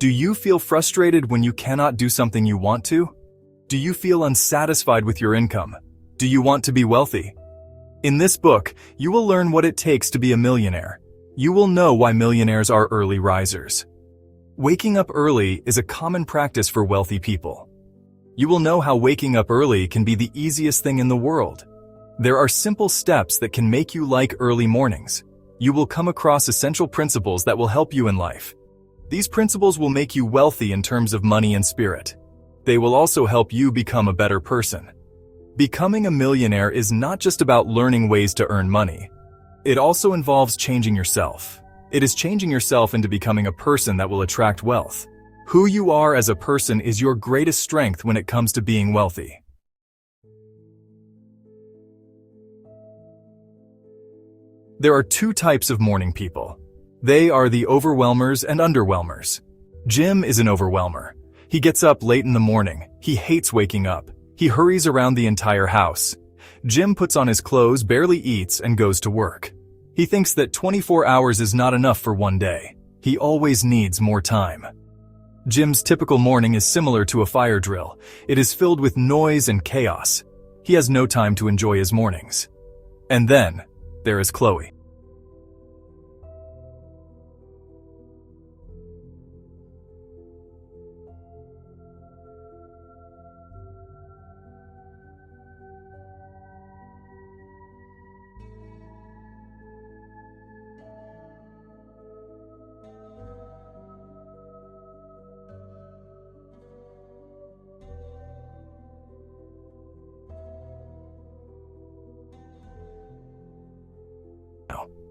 Do you feel frustrated when you cannot do something you want to? Do you feel unsatisfied with your income? Do you want to be wealthy? In this book, you will learn what it takes to be a millionaire. You will know why millionaires are early risers. Waking up early is a common practice for wealthy people. You will know how waking up early can be the easiest thing in the world. There are simple steps that can make you like early mornings. You will come across essential principles that will help you in life. These principles will make you wealthy in terms of money and spirit. They will also help you become a better person. Becoming a millionaire is not just about learning ways to earn money. It also involves changing yourself. It is changing yourself into becoming a person that will attract wealth. Who you are as a person is your greatest strength when it comes to being wealthy. There are two types of morning people. They are the overwhelmers and underwhelmers. Jim is an overwhelmer. He gets up late in the morning. He hates waking up. He hurries around the entire house. Jim puts on his clothes, barely eats, and goes to work. He thinks that 24 hours is not enough for one day. He always needs more time. Jim's typical morning is similar to a fire drill. It is filled with noise and chaos. He has no time to enjoy his mornings. And then, there is Chloe.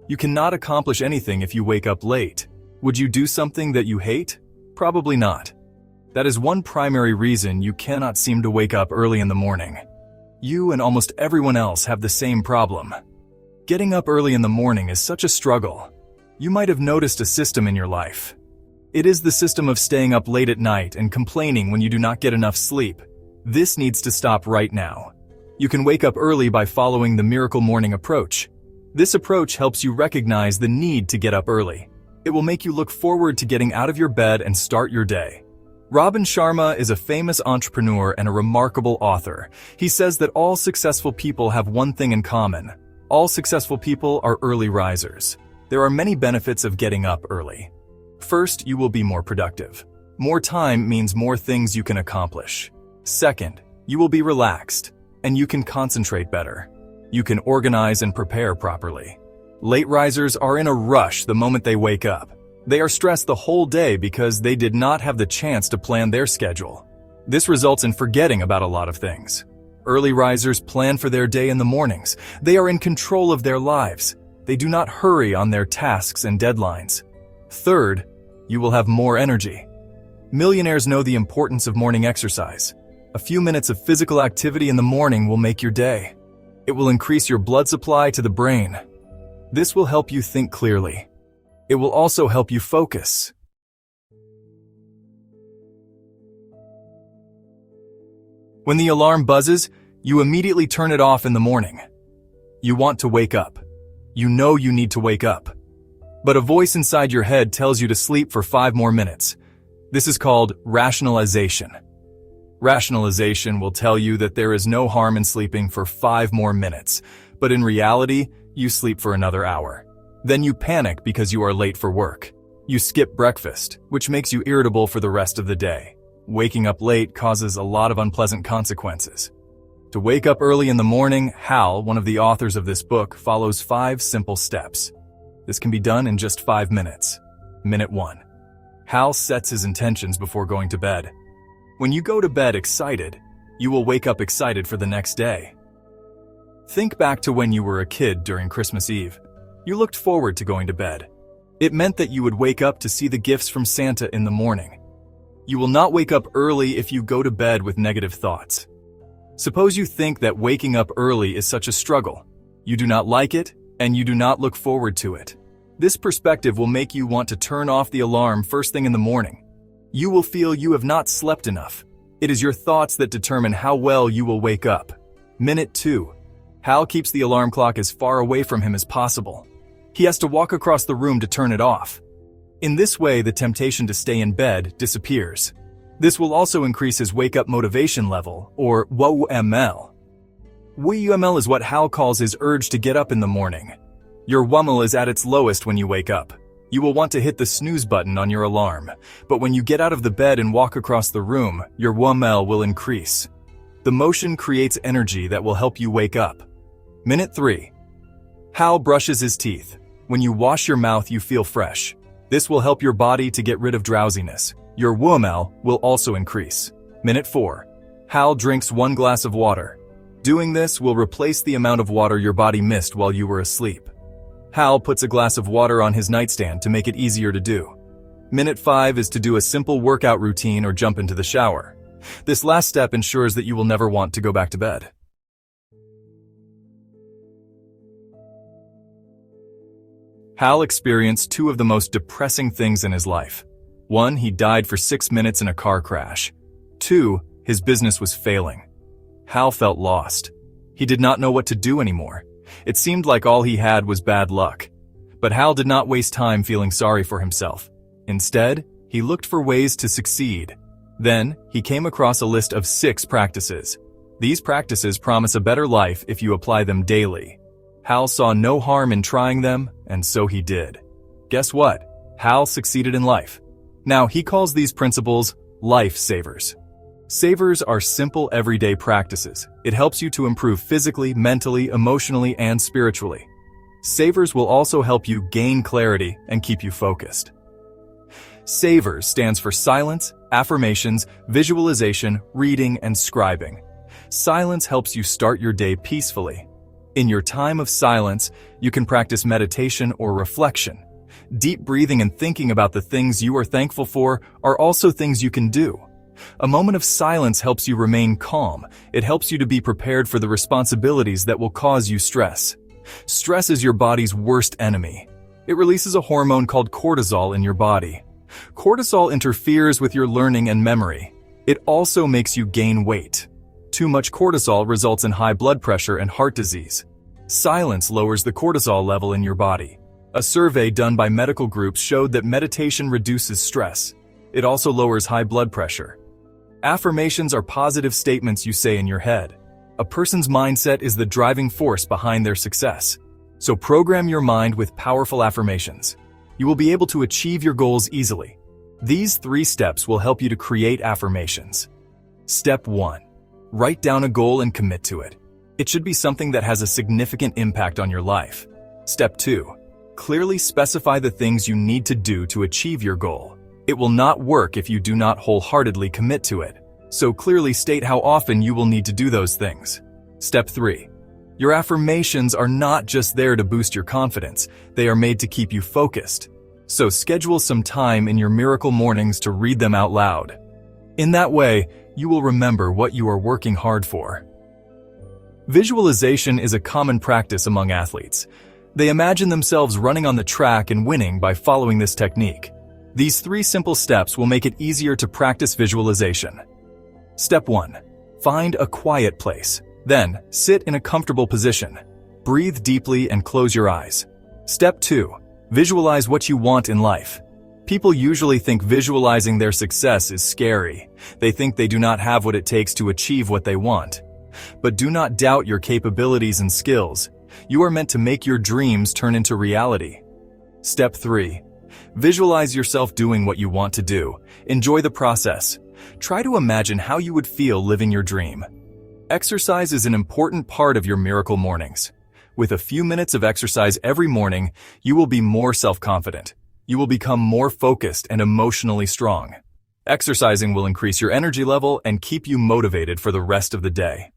You cannot accomplish anything if you wake up late. Would you do something that you hate? Probably not. That is one primary reason you cannot seem to wake up early in the morning. You and almost everyone else have the same problem. Getting up early in the morning is such a struggle. You might have noticed a system in your life. It is the system of staying up late at night and complaining when you do not get enough sleep. This needs to stop right now. You can wake up early by following the Miracle Morning approach. This approach helps you recognize the need to get up early. It will make you look forward to getting out of your bed and start your day. Robin Sharma is a famous entrepreneur and a remarkable author. He says that all successful people have one thing in common. All successful people are early risers. There are many benefits of getting up early. First, you will be more productive. More time means more things you can accomplish. Second, you will be relaxed, and you can concentrate better. You can organize and prepare properly. Late risers are in a rush the moment they wake up. They are stressed the whole day because they did not have the chance to plan their schedule. This results in forgetting about a lot of things. Early risers plan for their day in the mornings. They are in control of their lives. They do not hurry on their tasks and deadlines. Third, you will have more energy. Millionaires know the importance of morning exercise. A few minutes of physical activity in the morning will make your day. It will increase your blood supply to the brain. This will help you think clearly. It will also help you focus. When the alarm buzzes, you immediately turn it off in the morning. You want to wake up. You know you need to wake up. But a voice inside your head tells you to sleep for 5 more minutes. This is called rationalization. Rationalization will tell you that there is no harm in sleeping for 5 more minutes, but in reality, you sleep for another hour. Then you panic because you are late for work. You skip breakfast, which makes you irritable for the rest of the day. Waking up late causes a lot of unpleasant consequences. To wake up early in the morning, Hal, one of the authors of this book, follows 5 simple steps. This can be done in just 5 minutes. Minute 1. Hal sets his intentions before going to bed. When you go to bed excited, you will wake up excited for the next day. Think back to when you were a kid during Christmas Eve. You looked forward to going to bed. It meant that you would wake up to see the gifts from Santa in the morning. You will not wake up early if you go to bed with negative thoughts. Suppose you think that waking up early is such a struggle. You do not like it, and you do not look forward to it. This perspective will make you want to turn off the alarm first thing in the morning. You will feel you have not slept enough. It is your thoughts that determine how well you will wake up. Minute 2. Hal keeps the alarm clock as far away from him as possible. He has to walk across the room to turn it off. In this way, the temptation to stay in bed disappears. This will also increase his wake-up motivation level, or WML. WML is what Hal calls his urge to get up in the morning. Your WML is at its lowest when you wake up. You will want to hit the snooze button on your alarm, but when you get out of the bed and walk across the room, your WML will increase. The motion creates energy that will help you wake up. Minute 3. Hal brushes his teeth. When you wash your mouth, you feel fresh. This will help your body to get rid of drowsiness. Your WML will also increase. Minute 4. Hal drinks 1 glass of water. Doing this will replace the amount of water your body missed while you were asleep. Hal puts a glass of water on his nightstand to make it easier to do. Minute 5 is to do a simple workout routine or jump into the shower. This last step ensures that you will never want to go back to bed. Hal experienced 2 of the most depressing things in his life. 1, he died for 6 minutes in a car crash. 2, his business was failing. Hal felt lost. He did not know what to do anymore. It seemed like all he had was bad luck. But Hal did not waste time feeling sorry for himself. Instead, he looked for ways to succeed. Then, he came across a list of 6 practices. These practices promise a better life if you apply them daily. Hal saw no harm in trying them, and so he did. Guess what? Hal succeeded in life. Now, he calls these principles Life Savers. Savers are simple everyday practices. It helps you to improve physically, mentally, emotionally, and spiritually. Savers will also help you gain clarity and keep you focused. S.A.V.E.R.S stands for silence, affirmations, visualization, reading, and scribing. Silence helps you start your day peacefully. In your time of silence, you can practice meditation or reflection. Deep breathing and thinking about the things you are thankful for are also things you can do. A moment of silence helps you remain calm. It helps you to be prepared for the responsibilities that will cause you stress. Stress is your body's worst enemy. It releases a hormone called cortisol in your body. Cortisol interferes with your learning and memory. It also makes you gain weight. Too much cortisol results in high blood pressure and heart disease. Silence lowers the cortisol level in your body. A survey done by medical groups showed that meditation reduces stress. It also lowers high blood pressure. Affirmations are positive statements you say in your head. A person's mindset is the driving force behind their success. So program your mind with powerful affirmations. You will be able to achieve your goals easily. These 3 steps will help you to create affirmations. Step 1. Write down a goal and commit to it. It should be something that has a significant impact on your life. Step 2. Clearly specify the things you need to do to achieve your goal. It will not work if you do not wholeheartedly commit to it. So clearly state how often you will need to do those things. Step 3. Your affirmations are not just there to boost your confidence. They are made to keep you focused. So schedule some time in your miracle mornings to read them out loud. In that way, you will remember what you are working hard for. Visualization is a common practice among athletes. They imagine themselves running on the track and winning by following this technique. These 3 simple steps will make it easier to practice visualization. Step 1. Find a quiet place. Then, sit in a comfortable position. Breathe deeply and close your eyes. Step 2. Visualize what you want in life. People usually think visualizing their success is scary. They think they do not have what it takes to achieve what they want. But do not doubt your capabilities and skills. You are meant to make your dreams turn into reality. Step 3. Visualize yourself doing what you want to do. Enjoy the process. Try to imagine how you would feel living your dream. Exercise is an important part of your miracle mornings. With a few minutes of exercise every morning, you will be more self-confident. You will become more focused and emotionally strong. Exercising will increase your energy level and keep you motivated for the rest of the day.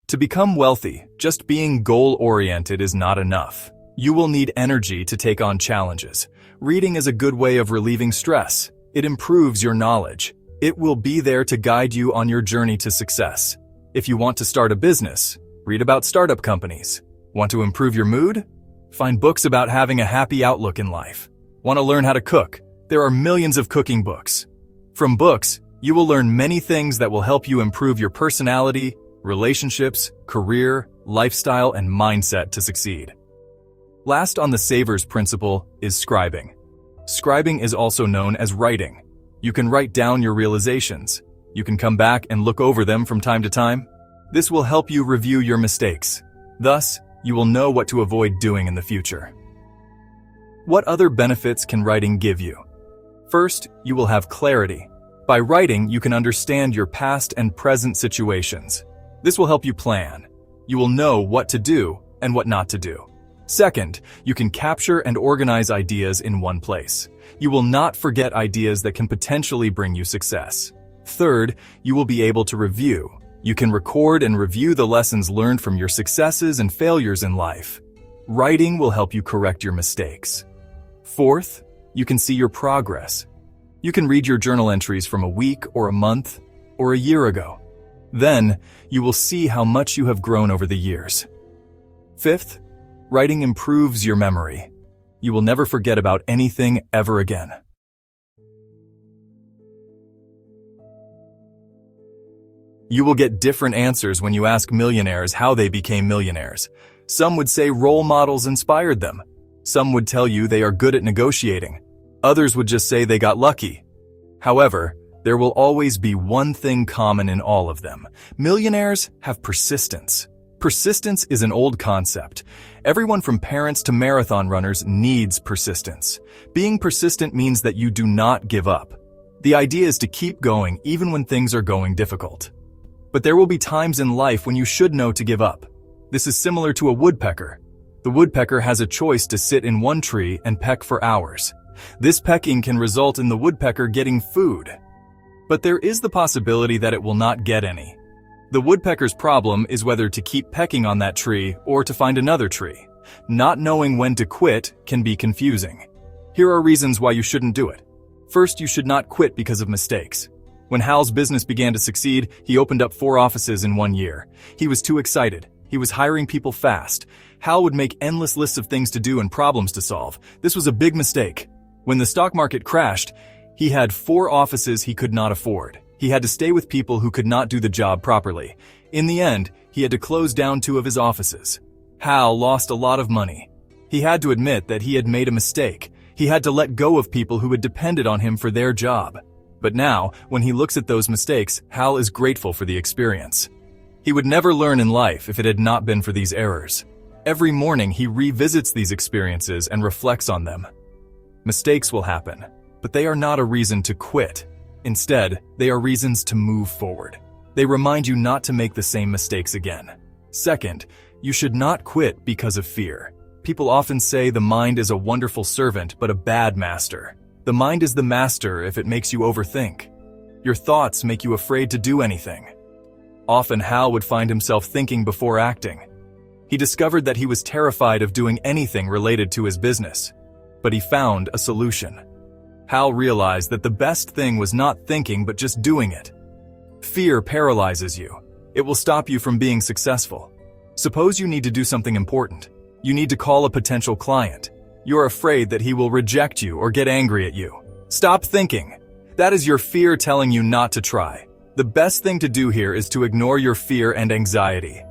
To become wealthy, just being goal-oriented is not enough. You will need energy to take on challenges. Reading is a good way of relieving stress. It improves your knowledge. It will be there to guide you on your journey to success. If you want to start a business, read about startup companies. Want to improve your mood? Find books about having a happy outlook in life. Want to learn how to cook? There are millions of cooking books. From books, you will learn many things that will help you improve your personality, relationships, career, lifestyle, and mindset to succeed. Last on the S.A.V.E.R.S principle is scribing. Scribing is also known as writing. You can write down your realizations. You can come back and look over them from time to time. This will help you review your mistakes. Thus, you will know what to avoid doing in the future. What other benefits can writing give you? First, you will have clarity. By writing, you can understand your past and present situations. This will help you plan. You will know what to do and what not to do. Second, you can capture and organize ideas in one place. You will not forget ideas that can potentially bring you success. Third, you will be able to review. You can record and review the lessons learned from your successes and failures in life. Writing will help you correct your mistakes. Fourth, you can see your progress. You can read your journal entries from a week or a month or a year ago. Then, you will see how much you have grown over the years. Fifth, writing improves your memory. You will never forget about anything ever again. You will get different answers when you ask millionaires how they became millionaires. Some would say role models inspired them. Some would tell you they are good at negotiating. Others would just say they got lucky. However, there will always be one thing common in all of them. Millionaires have persistence. Persistence is an old concept. Everyone from parents to marathon runners needs persistence. Being persistent means that you do not give up. The idea is to keep going even when things are going difficult. But there will be times in life when you should know to give up. This is similar to a woodpecker. The woodpecker has a choice to sit in one tree and peck for hours. This pecking can result in the woodpecker getting food. But there is the possibility that it will not get any. The woodpecker's problem is whether to keep pecking on that tree or to find another tree. Not knowing when to quit can be confusing. Here are reasons why you shouldn't do it. First, you should not quit because of mistakes. When Hal's business began to succeed, he opened up 4 offices in 1 year. He was too excited. He was hiring people fast. Hal would make endless lists of things to do and problems to solve. This was a big mistake. When the stock market crashed, he had 4 offices he could not afford. He had to stay with people who could not do the job properly. In the end, he had to close down 2 of his offices. Hal lost a lot of money. He had to admit that he had made a mistake. He had to let go of people who had depended on him for their job. But now, when he looks at those mistakes, Hal is grateful for the experience. He would never learn in life if it had not been for these errors. Every morning, he revisits these experiences and reflects on them. Mistakes will happen, but they are not a reason to quit. Instead, they are reasons to move forward. They remind you not to make the same mistakes again. Second, you should not quit because of fear. People often say the mind is a wonderful servant but a bad master. The mind is the master if it makes you overthink. Your thoughts make you afraid to do anything. Often Hal would find himself thinking before acting. He discovered that he was terrified of doing anything related to his business. But he found a solution. Hal realized that the best thing was not thinking but just doing it. Fear paralyzes you. It will stop you from being successful. Suppose you need to do something important. You need to call a potential client. You're afraid that he will reject you or get angry at you. Stop thinking. That is your fear telling you not to try. The best thing to do here is to ignore your fear and anxiety.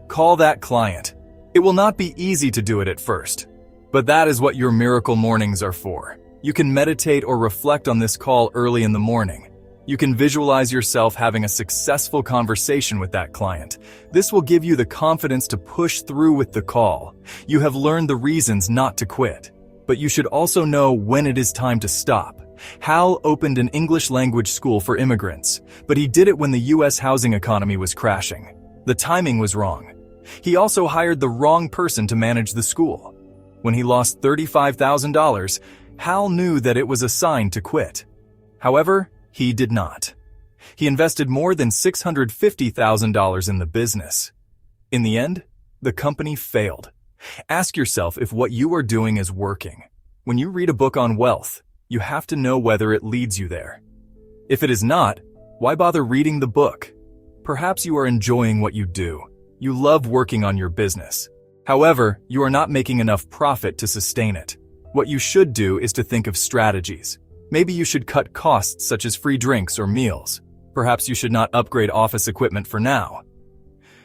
Call that client. It will not be easy to do it at first. But that is what your miracle mornings are for. You can meditate or reflect on this call early in the morning. You can visualize yourself having a successful conversation with that client. This will give you the confidence to push through with the call. You have learned the reasons not to quit. But you should also know when it is time to stop. Hal opened an English language school for immigrants, but he did it when the U.S. housing economy was crashing. The timing was wrong. He also hired the wrong person to manage the school. When he lost $35,000, Hal knew that it was a sign to quit. However, he did not. He invested more than $650,000 in the business. In the end, the company failed. Ask yourself if what you are doing is working. When you read a book on wealth, you have to know whether it leads you there. If it is not, why bother reading the book? Perhaps you are enjoying what you do. You love working on your business. However, you are not making enough profit to sustain it. What you should do is to think of strategies. Maybe you should cut costs such as free drinks or meals. Perhaps you should not upgrade office equipment for now.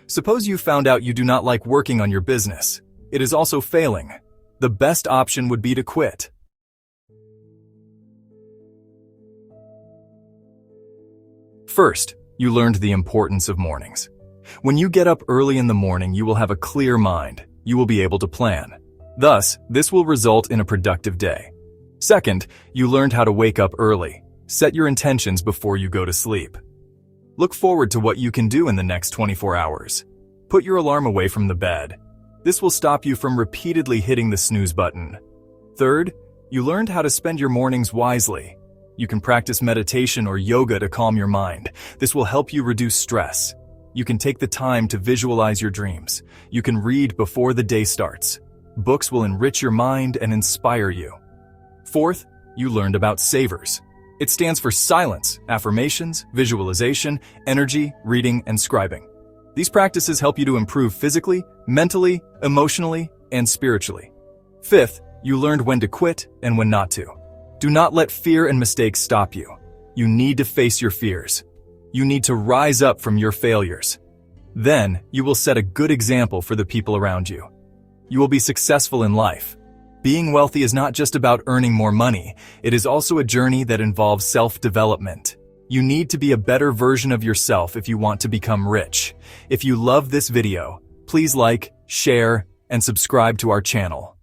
Suppose you found out you do not like working on your business. It is also failing. The best option would be to quit. First, you learned the importance of mornings. When you get up early in the morning, you will have a clear mind. You will be able to plan. Thus, this will result in a productive day. Second, you learned how to wake up early. Set your intentions before you go to sleep. Look forward to what you can do in the next 24 hours. Put your alarm away from the bed. This will stop you from repeatedly hitting the snooze button. Third, you learned how to spend your mornings wisely. You can practice meditation or yoga to calm your mind. This will help you reduce stress. You can take the time to visualize your dreams. You can read before the day starts. Books will enrich your mind and inspire you. Fourth, you learned about S.A.V.E.R.S. It stands for silence, affirmations, visualization, energy, reading, and scribing. These practices help you to improve physically, mentally, emotionally, and spiritually. Fifth, you learned when to quit and when not to. Do not let fear and mistakes stop you. You need to face your fears. You need to rise up from your failures. Then, you will set a good example for the people around you. You will be successful in life. Being wealthy is not just about earning more money. It is also a journey that involves self-development. You need to be a better version of yourself if you want to become rich. If you love this video, please like, share, and subscribe to our channel.